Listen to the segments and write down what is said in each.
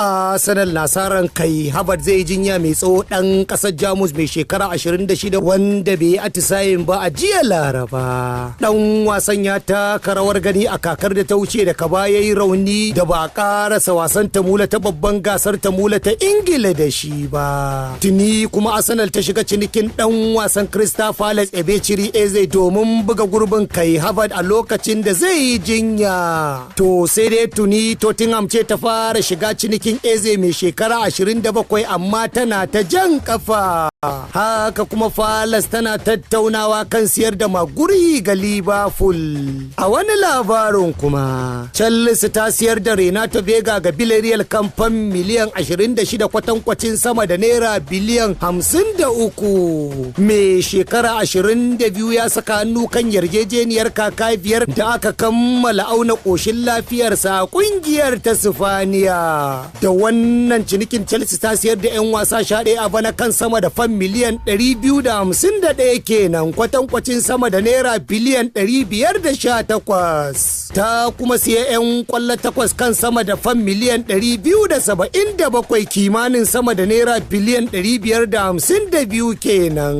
Arsenal na sa ran kai Havertz zai jinya mai tsawo ɗan ƙasar Jamus mai shekara 26 wanda bai yi atisayin ba a jiya Laraba. Ɗan wasan ya taka rawar gani a kakar da ta wuce da kaba ya yi rauni da ba a ƙarasa wasan tamula ta babban gasar tamula ta Ingila da shi ba. Tuni kuma Arsenal ta shiga cinikin ɗan wasan Crystal Palace Ebechiri Eze domin buga gurbin kai Havertz a lokacin da zai yi jinya. To sai dai tuni Tottenham ce ta fara shiga cinikin Eze mai shekara 27 amma tana ta jan kafa. Haka kuma Palace tana tattaunawa kan siyar da Maguri ga Liverpool. A wani labarin kuma Chelsea ta siyar da Renato Vega ga Villarreal kan fam miliyan 26 kwatankwacin sama da naira biliyan 53. Mai shekara 22 ya saka hannu kan yarjejeniyar kaka biyar da aka kammala auna ƙoshin lafiyarsa a ƙungiyar ta Sifaniya. Da wannan cinikin Chelsea ta siyar da 'yan wasa shaɗe a bana kan sama da fam miliyan 251 kenan kwatankwacin sama da naira biliyan 518. Ta kuma siya 'yan kwallo 8 kan sama da fam miliyan 277 kimanin sama da naira biliyan 552 kenan.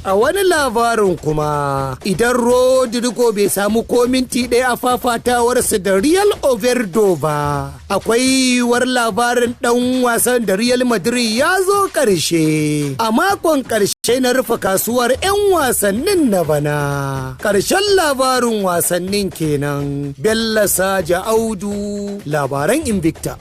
A wani labarin kuma idan Rodrigo bai samu ko minti ɗaya a fafatawarsa da Real Oviedo ba, akwai yiwuwar labarin ɗan wasan da Real Madrid ya zo ƙarshe a makon ƙarshe na rufe kasuwar 'yan wasannin na bana. Ƙarshen labarin wasannin kenan. Bello Saja Audu, labaran Invicta.